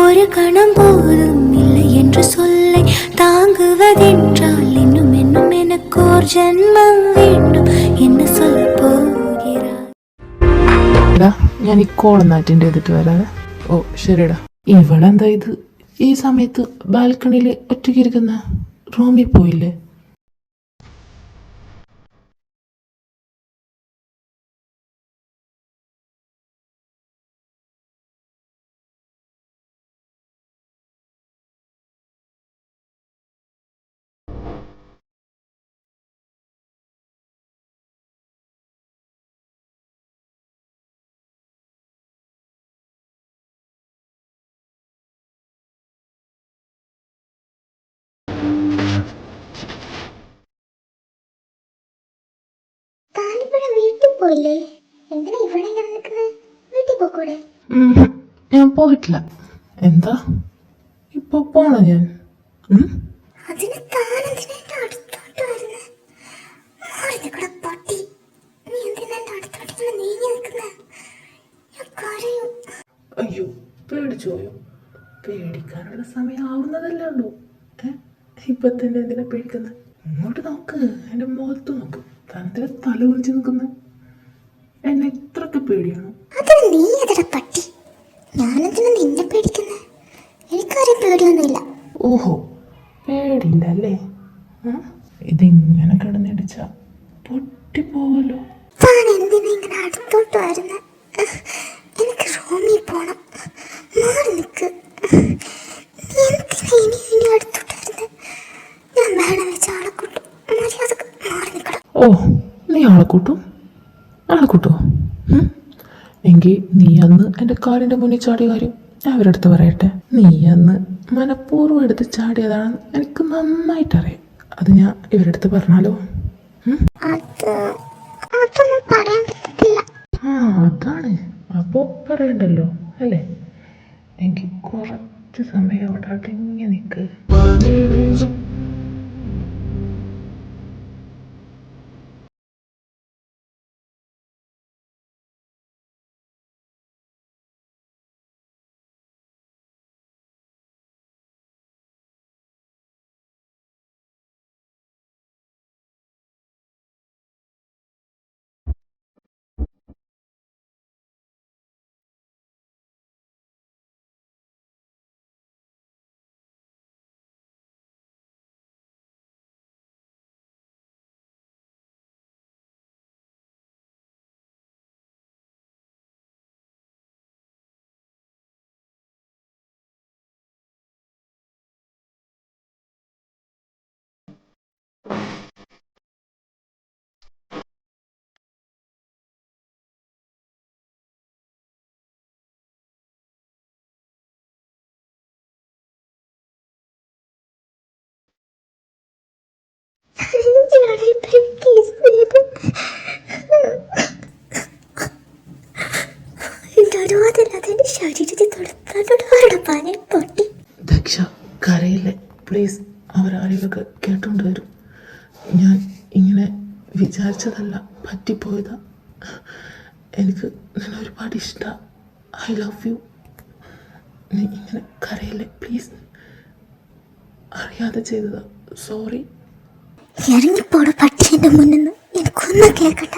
ஒரு கணம் போதும் இல்லை என்று சொல்லை தாங்குவதென்றால் இன்னும் இன்னும் எனக்கு ஒரு ஜென்மம் வேண்டும் എന്ന് சொல்ல போகிறார். ഞാൻ ഈ കോളൊന്ന് അറ്റൻഡ് ചെയ്തിട്ട് വരാതെ. ഓ ശരിടാ. ഇവളെന്താ ഇത് ഈ സമയത്ത് ബാൽക്കണിയിൽ ഒറ്റയ്ക്ക് ഇരിക്കുന്ന? റൂമിൽ പോയില്ലേ? ഞാൻ പോയിട്ടില്ല. എന്താ ഇപ്പൊ പോണോ ഞാൻ? അയ്യോ പേടിച്ചു പോയോ? പേടിക്കാനുള്ള സമയം ആവുന്നതല്ലേ ഉള്ളൂ. ഇപ്പൊ തന്നെ എന്തിനാ പേടിക്കുന്നത്? ഇങ്ങോട്ട് നോക്ക്, എന്റെ മുഖത്ത് നോക്ക്. തനത്തിലെ തല കുറിച്ച് നിൽക്കുന്ന എന്നെ ഇത്രക്ക് പേടിയാണോ? ഓഹോ പേടിയില്ല അല്ലേ? ഇതിങ്ങനെ കിടന്നിടിച്ച പൊട്ടിപ്പോവല്ലോ. എനിക്ക് റൂമിൽ പോണം. മാറി നിൽക്ക്. ഞാൻ വേണം വെച്ച ആളെ കൂട്ടും. മര്യാദക്ക് മാറി നിൽക്കണം. ഓ നീ ആളെ കൂട്ടും? ആളെ കൂട്ടോ? എങ്കിൽ നീ അന്ന് എൻ്റെ കാലിൻ്റെ മുന്നിൽ ചാടിയ കാര്യം ഞാൻ അവരടുത്ത് പറയട്ടെ. നീ അന്ന് മനഃപൂർവ്വം എടുത്ത് ചാടിയതാണെന്ന് എനിക്ക് നന്നായിട്ടറിയാം. അത് ഞാൻ ഇവരടുത്ത് പറഞ്ഞാലോ? അതാണ്. അപ്പോൾ പറയണ്ടല്ലോ അല്ലേ? എനിക്ക് കുറച്ച് സമയം അവിടെ അടങ്ങി നിൽക്ക്. ദക്ഷ കരയില്ലേ പ്ലീസ്. അവരാരെയൊക്കെ കേട്ടോണ്ട് വരും. ഞാൻ ഇങ്ങനെ വിചാരിച്ചതല്ല, പറ്റിപ്പോയതാ. എനിക്ക് നിന്നെ ഒരുപാട് ഇഷ്ടമാണ്. I love you. നീ ഇങ്ങനെ കരയില്ലേ പ്ലീസ്. അറിയാതെ ചെയ്തതാ, സോറി. ഇറങ്ങിപ്പോടെ പട്ടിന്റെ മുന്നിൽ നിന്ന്. എനിക്കൊന്നും കേൾക്കണ്ട.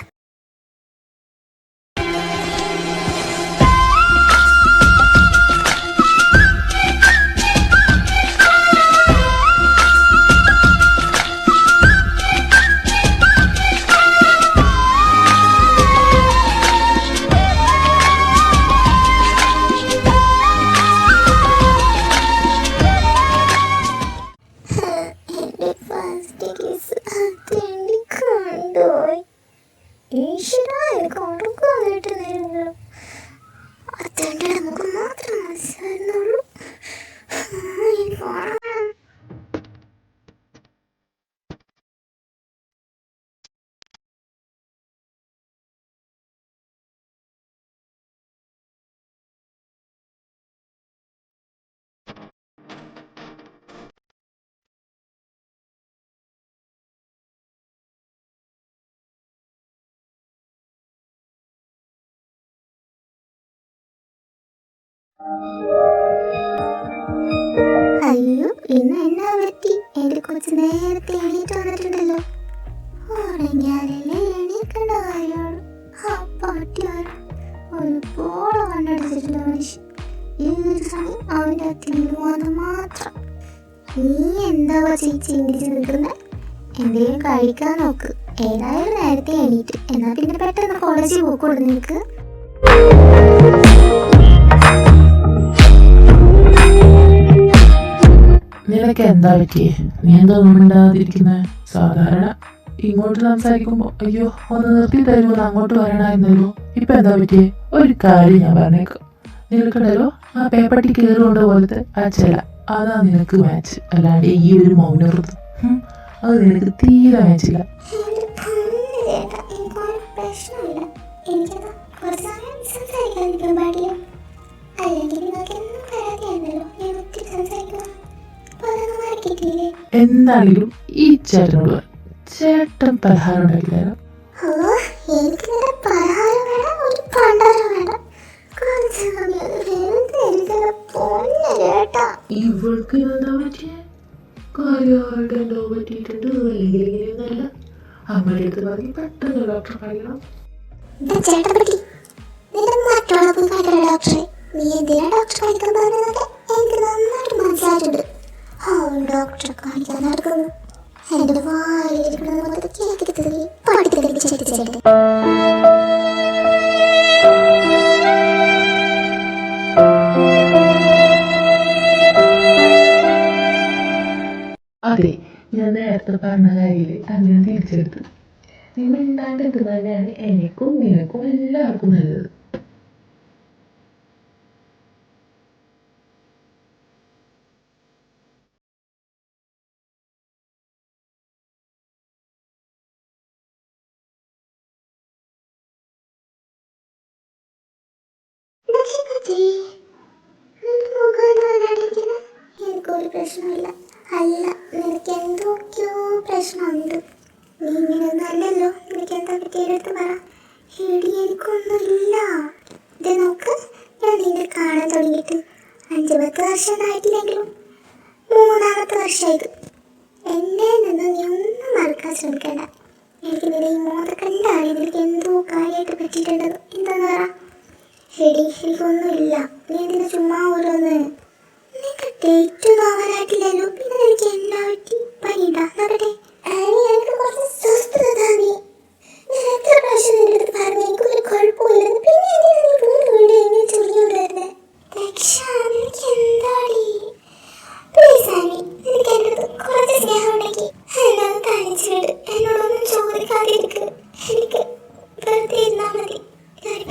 അയ്യോ, ഇന്ന് എന്നാ പറ്റി? എന്റെ കൊച്ചു നേരത്തെ എണീറ്റ് വന്നിട്ടുണ്ടല്ലോ. ഉറങ്ങിയാലല്ലേ എണീക്കേണ്ട കാര്യമാണ്. ആ പാട്ടി വരും ഒരു പോളെ കണ്ടടിച്ചിട്ടുള്ള മനുഷ്യൻ. ഈ ഒരു സമയം അവൻ്റെ അച്ഛനും വന്ന് മാത്രം. നീ എന്താ ചിന്തിച്ച് നിൽക്കുന്നത്? എന്തെങ്കിലും കഴിക്കാൻ നോക്ക്. ഏതായാലും നേരത്തെ എണീറ്റ്, എന്നാൽ പിന്നെ പെട്ടെന്ന് കോളേജിൽ പോയിക്കൂടെ നിനക്ക്? നിനക്ക് എന്താ പറ്റിയേ? നീ എന്താ മിണ്ടാതിരിക്കുന്നത്? സാധാരണ ഇങ്ങോട്ട് സംസാരിക്കുമ്പോ അയ്യോ ഒന്ന് നിർത്തി തരുമോ, അങ്ങോട്ട് വരണമായിരുന്നല്ലോ. ഇപ്പൊ എന്താ പറ്റിയേ? ഒരു കാര്യം ഞാൻ പറഞ്ഞേക്കാം. നിനക്കുണ്ടല്ലോ ആ പേപ്പട്ടി കയറുകൊണ്ട് പോലത്തെ ആ ചില, അതാ നിനക്ക് മാച്ച്. അല്ലാണ്ട് ഈ ഒരു മൗനവൃത്തം അത് നിനക്ക് തീരെ മാച്ചില്ല. എന്താണെങ്കിലും ഈ ചേട്ടനോട് ചേട്ടൻ പലഹാരം ഉണ്ടാക്കി തരാം. ഇവൾക്ക് എന്താ പറ്റിയ? കാര്യമായിട്ട് എന്തോ പറ്റിയിട്ടുണ്ട്. അല്ലെങ്കിൽ ഇങ്ങനെയൊന്നല്ല. അമ്മയുടെ അടുത്ത് പറഞ്ഞ് പെട്ടെന്ന് ഡോക്ടറെ കാണിക്കണം. നീ എന്തിനാ ഡോക്ടറെ കാണിക്കാൻ പറഞ്ഞതൊക്കെ എനിക്ക് നന്നായിട്ട് മനസ്സിലായിട്ടുണ്ട്. ഡോക്ടറെ കാണിക്കാൻ നടക്കുന്നു. എന്റെ വായിലിരിക്കുന്നത് കേൾക്കരുത്. പഠിക്കരുത് ചേട്ടൻ. അതെ, ഞാൻ നേരത്തെ പറഞ്ഞ കാര്യമില്ലേ, അങ്ങനെ തിരിച്ചെടുത്ത്. നീ മിണ്ടാണ്ട് എടുക്കുന്നത് തന്നെയാണ് എനിക്കും നിനക്കും എല്ലാവർക്കും നല്ലത്. എനിക്കൊരു പ്രശ്നമില്ല. അല്ല, നിനക്ക് എന്തൊക്കെയോ പ്രശ്നമുണ്ട്. നീ ഇങ്ങനെയൊന്നും അല്ലല്ലോ. നിനക്ക് എന്താ പറ്റിയെടുത്ത് പറ. എടി, എനിക്കൊന്നുമില്ല. ഇത് നോക്ക്, ഞാൻ നിന്നെ കാണാൻ തുടങ്ങിയിട്ട് 5-10 വർഷം ആയിട്ടില്ലെങ്കിലും 3-ാമത്തെ വർഷമായത്. എന്നെ നിന്ന് നീ ഒന്നും മറക്കാൻ ശ്രമിക്കണ്ട. എനിക്ക് നിന്നെ ഈ മോത കണ്ടാണ് നിനക്ക് എന്തോ കാര്യമായിട്ട് പറ്റിയിട്ടുണ്ടെന്ന്. എന്താന്ന് പറ. എടി, എനിക്കൊന്നുമില്ല. നീ എന്തിനാ ചുമ്മാ ഓരോന്ന്? നിനക്ക് ഡേറ്റ് ആവാനായിട്ടില്ലല്ലോ. പിന്നെ നിനക്ക് എന്നാ പറ്റി? പനിയുണ്ടാ? നോക്കട്ടെ. എനിക്ക് കുറച്ച് സ്വസ്ഥത താങ്ങി. ഞാൻ എത്ര പ്രാവശ്യം നിന്റെ അടുത്ത് പറഞ്ഞു എനിക്കൊരു കുഴപ്പമില്ലെന്ന്. പിന്നെ എന്തിനാ നീ വീണ്ടും വീണ്ടും എന്നെ ചൊല്ലിയോണ്ട് വരുന്നത്? രക്ഷ, നിനക്ക് എന്താടി? പ്ലീസ് ആനി, നിനക്ക് എൻ്റെ അടുത്ത് കുറച്ച് സ്നേഹം ഉണ്ടെങ്കിൽ എന്നൊന്ന് കാണിച്ചു വിട്. എന്നോടൊന്നും ചോദിക്കാതിരിക്ക്. എനിക്ക് വെറുതെ ഇരുന്നാൽ മതി.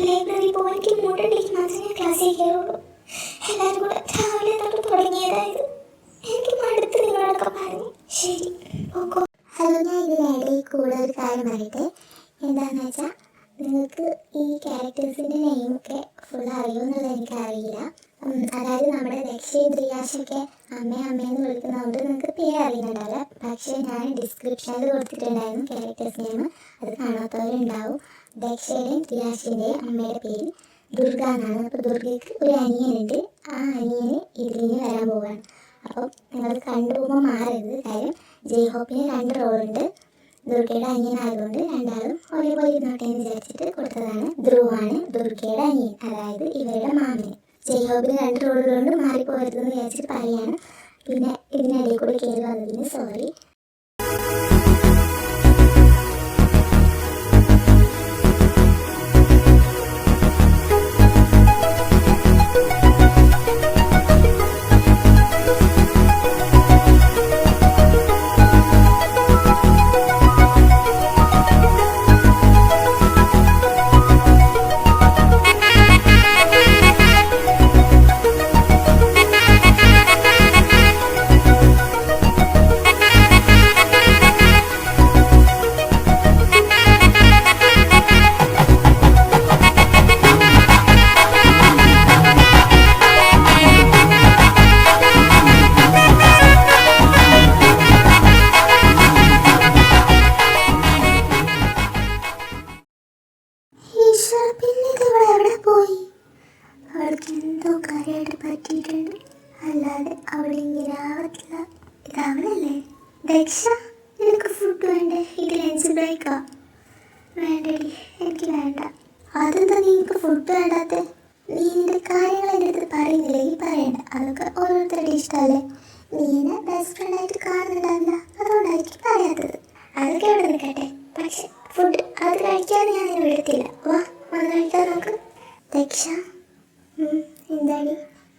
ലൈബ്രറി പോയി എനിക്ക് മൂടണ്ടിക്ക് മാത്രമേ ക്ലാസ്സിൽ കയറുള്ളൂ. എല്ലാവരും കൂടെ രാവിലെ തൊട്ട് തുടങ്ങിയതായത്. എനിക്ക് മടുത്ത് നിങ്ങളോടൊക്കെ പറഞ്ഞു. ശരി, ഓക്കോ. ഹലോ, ഞാൻ ഇതിനിടയിൽ കൂടെ ഒരു കാര്യം പറയട്ടെ. എന്താണെന്ന് വെച്ചാൽ, നിങ്ങൾക്ക് ഈ ക്യാരക്ടേഴ്സിൻ്റെ നെയിമൊക്കെ ഫുൾ അറിയുമെന്നുള്ളത് എനിക്കറിയില്ല. അതായത് നമ്മുടെ ദക്ഷയും ദ്രിയാശൊക്കെ അമ്മയെന്ന് വിളിക്കുന്നതുകൊണ്ട് നിങ്ങൾക്ക് പേര് അറിയുന്നുണ്ടാവില്ല. പക്ഷേ ഞാൻ ഡിസ്ക്രിപ്ഷനിൽ കൊടുത്തിട്ടുണ്ടായിരുന്നു ക്യാരക്ടേഴ്സ് നെയിം. അത് കാണാത്തവരുണ്ടാവും. ദക്ഷയുടെയും ദ്രിയാശിൻ്റെയും അമ്മയുടെ പേര് ദുർഗ എന്നാണ്. അപ്പോൾ ദുർഗയ്ക്ക് ഒരു അനിയനുണ്ട്. ആ അനിയന് ഇതിൽ വരാൻ പോവുകയാണ്. അപ്പം നിങ്ങൾ കണ്ടുപോകുമ്പോൾ മാറരുത്. കാര്യം ജയ്ഹോപ്പിന് 2 റോളുണ്ട്. ദുർഗയുടെ അനിയനായതുകൊണ്ട് രണ്ടാളും ഒരേപോലെ ഇരുന്നോട്ടെ എന്ന് വിചാരിച്ചിട്ട് കൊടുത്തതാണ്. ധ്രുവാണ് ദുർഗയുടെ അനിയൻ, അതായത് ഇവരുടെ മാമന്. ജയ്ഹോപ്പിന് 2 റോളുകളുണ്ട്, മാറിപ്പോകരുതെന്ന് വിചാരിച്ചിട്ട് പറയുകയാണ്. പിന്നെ ഇതിനിടയിൽ കൂടെ കയറി വന്നതിന് സോറി. അല്ലാതെ അവിടെ ഇങ്ങനെ ആവത്തില്ല. ഇതവനല്ലേ ദക്ഷ, നിനക്ക് ഫുഡ് വേണ്ടേ? ഇത് ലഞ്ച് ബ്രേക്കാ. വേണ്ടടി, എനിക്ക് വേണ്ട. അതെന്താ നീക്ക് ഫുഡ് വേണ്ടാത്തെ? നീ നിന്റെ കാര്യങ്ങൾ എൻ്റെ അടുത്ത് പറയുന്നില്ലേ? ഈ പറയണ്ട, അതൊക്കെ ഓരോരുത്തരുടെ ഇഷ്ടമല്ലേ. നീ എന്നെ ബെസ്റ്റ് ഫ്രണ്ടായിട്ട് കാണുന്നുണ്ടാവില്ല, അതുകൊണ്ടായിരിക്കും പറയാത്തത്. അതൊക്കെ അവിടെ നിൽക്കട്ടെ. പക്ഷെ ഫുഡ് അത് കഴിക്കാതെ ഞാൻ നിന്നെ വിടത്തില്ല. വാ, വന്ന് കഴിക്കാൻ നോക്ക്. ദക്ഷ, എന്താടി,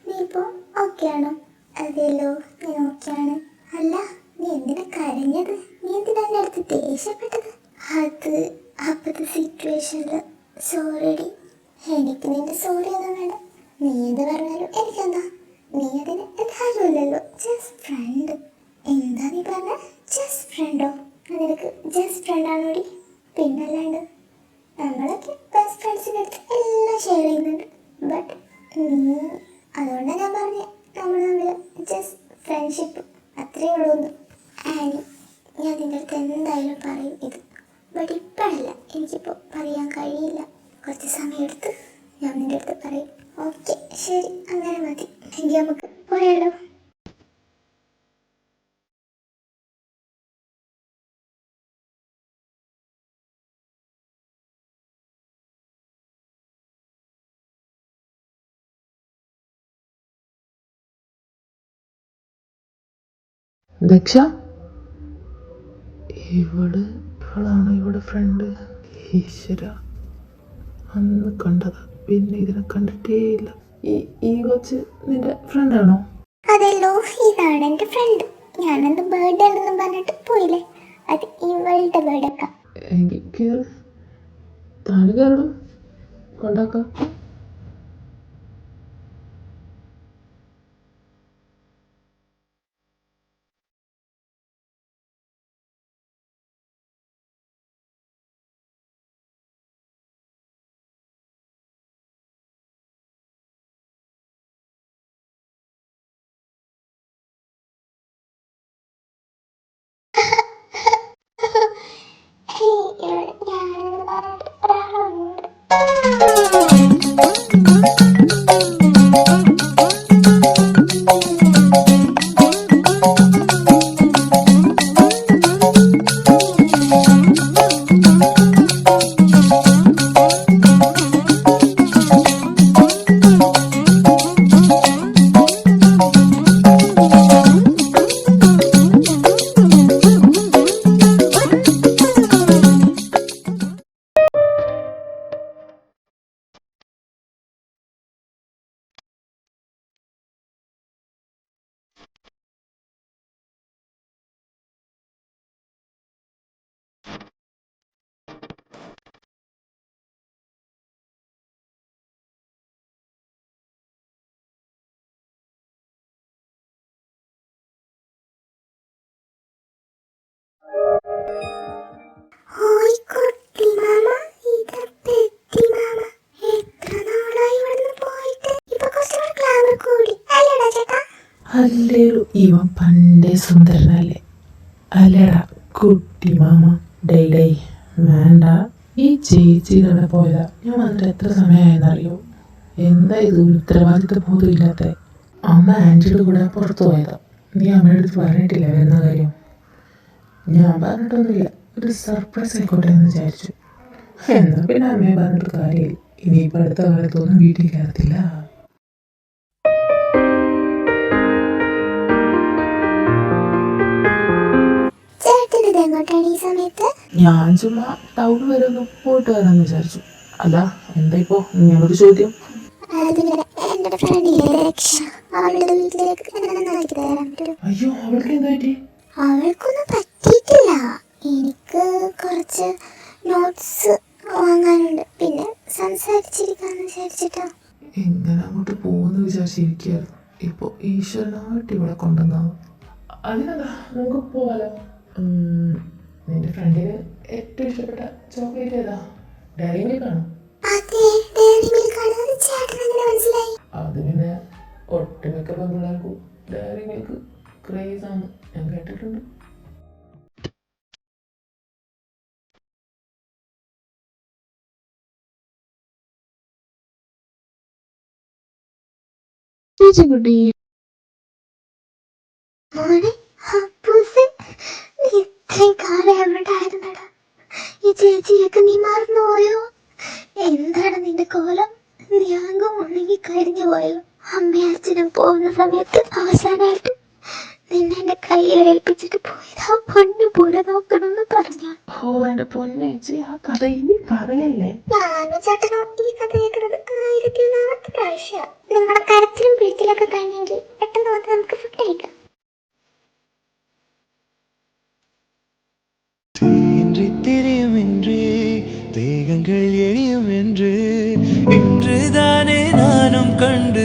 നീ ഇപ്പോൾ ഓക്കെ ആണോ? അതെല്ലോ, ഞാൻ ഓക്കെയാണ്. അല്ല, നീ എന്തിനാ കരഞ്ഞത്? നീ എന്തിനാ എൻ്റെ അടുത്ത് ദേഷ്യപ്പെട്ടത്? അത് അപ്പോഴത്തെ സിറ്റുവേഷനിൽ സോറിടി. എനിക്ക് നിന്റെ സോറി ഒന്നും വേണ്ട. നീ എന്ത് പറഞ്ഞാലും എനിക്കെന്താ? നീ അതിന് കാര്യമില്ലല്ലോ. Just friend. എന്താ നീ പറഞ്ഞ? ജസ്റ്റ് ഫ്രണ്ടോ? നിനക്ക് ജസ്റ്റ് ഫ്രണ്ടാണോടി? പിന്നല്ലാണ്ട് നമ്മളൊക്കെ ബെസ്റ്റ് ഫ്രണ്ട്സിൻ്റെ അടുത്ത് എല്ലാം ഷെയർ ചെയ്യുന്നുണ്ട്. ബട്ട് നീ, അതുകൊണ്ടാണ് ഞാൻ പറഞ്ഞത് നമ്മൾ തമ്മിൽ ജസ്റ്റ് ഫ്രണ്ട്ഷിപ്പ് അത്രയേ ഉള്ളൂ എന്ന്. ആനി, ഞാൻ നിൻ്റെ അടുത്ത് എന്തായാലും പറയും ഇത്. ബട്ട് ഇപ്പോഴല്ല, എനിക്കിപ്പോൾ പറയാൻ കഴിയില്ല. കുറച്ച് സമയം എടുത്ത് ഞാൻ നിൻ്റെ അടുത്ത് പറയും. ഓക്കെ, ശരി, അങ്ങനെ മതി. എങ്കിൽ നമുക്ക് പോയാലോ? ദക്ഷ, ഇവളാണ് ഇവിടെ ഫ്രണ്ട്. ഈശ്വര, അന്ന് കണ്ടതാ, പിന്നെ ഇതിനെ കണ്ടിട്ടേ ഇല്ല. ഈ കൊച്ച് നിന്റെ ഫ്രണ്ടാണോ? അതെല്ലോ, ഇതാണ് എൻ്റെ ഫ്രണ്ട്. ഞാനെന്ത് ബർത്ത്ഡേ ആണെന്നും പറഞ്ഞിട്ട് പോയില്ലേ, അത് ഇവളുടെ ബർത്ത്ഡേക്കാ. എനിക്ക് താഴെ കയറും കൊണ്ടാക്കാം. ഞാനെന്ന് പറഞ്ഞിട്ട് ഒരാളുണ്ട്. ഓയ് കുട്ടി മാമ, ഇത് പെറ്റി മാമ. എത്ര നാളായി ഇവിടുന്ന് പോയിട്ട്? ഇപ്പൊ കുറച്ചുകൂടെ ഗ്ലാമർ കൂടി അല്ലേടാ ചേട്ടാ? അല്ലേലും ഇവൻ പണ്ടേ സുന്ദരനല്ലേ? അല്ലേടാ കുട്ടി മാമ. ഡേ വേണ്ട. ഈ ചേച്ചി ഇവിടെ പോയതാ. ഞാൻ വന്നിട്ട് എത്ര സമയമായെന്നറിയോ? എന്താ ഇത് ഒരു ഉത്തരവാദിത്ത ബോധം ഇല്ലാത്ത? അമ്മ ആൻറ്റിയുടെ കൂടെ പുറത്തു പോയതാ. നീ അമ്മയുടെ അടുത്ത് പറഞ്ഞിട്ടില്ല വരുന്ന കാര്യം? ഞാൻ പറഞ്ഞിട്ടൊന്നുമില്ല, ഒരു സർപ്രൈസ് ആയിക്കോട്ടെ എന്ന് വിചാരിച്ചു. എന്നാ പിന്നെ അമ്മയെ പറഞ്ഞിട്ട് കാര്യമില്ല. ഇനിയിപ്പോൾ അടുത്ത കാലത്തൊന്നും വീട്ടിൽ കയറത്തില്ല. ചേട്ടൻ ഇത് എങ്ങോട്ടാണ് ഈ സമയത്ത്? ഞാൻ ചുമ്മാ ടൗൺ വരെ ഒന്ന് പോയിട്ട് വരാമെന്ന് വിചാരിച്ചു. അല്ല, എന്താ ഇപ്പോൾ ഇങ്ങനൊരു ചോദ്യം? അതിങ്ങനെ എൻ്റെ ഫ്രണ്ടിലെ രക്ഷ, അവളുടെ വീട്ടിലേക്ക് എന്നെ നന്നാക്കി തരാൻ പറ്റും. അയ്യോ, അവൾക്ക് എന്താ പറ്റി? അവൾക്കൊന്നും പറ്റിയിട്ടില്ല. എനിക്ക് കുറച്ച് നോട്ട്സ് വാങ്ങാനുണ്ട്, പിന്നെ സംസാരിച്ചിരിക്കാന്ന് വിചാരിച്ചിട്ടാ. എങ്ങനെ അങ്ങോട്ട് പോകുമെന്ന് വിചാരിച്ചിരിക്കുകയായിരുന്നു. ഇപ്പോൾ ഈശ്വരനായിട്ട് ഇവിടെ കൊണ്ടുവന്നാണ്. അതിനെന്താ, നമുക്ക് പോവാലോ. നിന്റെ ഫ്രണ്ടിന് ഏറ്റവും ഇഷ്ടപ്പെട്ട ചോക്ലേറ്റ് ഏതാ? ഡയറി മിൽക്കാണോ? അതെ, ഡയറി മിൽക്കാണ്. അത് ചേട്ടൻ എങ്ങനെ മനസ്സിലായി? അത് പിന്നെ ഒട്ടുമിക്ക പെൺപിള്ളേർക്കും ഡയറി മിൽക്ക് ക്രേസ് ആണ്, ഞാൻ കേട്ടിട്ടുണ്ട്. ചേച്ചി കുട്ടി കരിഞ്ഞു പോയല്ലോ. അമ്മയും അച്ഛനും പോകുന്ന സമയത്ത് അവസാനമായിട്ട് നിന്നെ എൻ്റെ കയ്യിൽ ഏൽപ്പിച്ചിട്ട് പോയത് ആ പൊന്നു പോലെ നോക്കണമെന്ന് പറഞ്ഞു. ഓ എൻ്റെ പൊന്നേച്ചി, ആ കഥ ഇനി പറയല്ലേ. ഞാനും ചേട്ടനോ ഈ കഥ കേൾക്കുന്നത് 1001 പ്രാവശ്യം. നിങ്ങളുടെ കരച്ചിലും പിടിച്ചിലൊക്കെ കഴിഞ്ഞെങ്കിൽ പെട്ടെന്ന് വന്ന് നമുക്ക് ഫുഡ് കഴിക്കാം. தெரியும் என்று தேகங்கள் எரியும் என்று இன்றுதானே நானும் கண்டு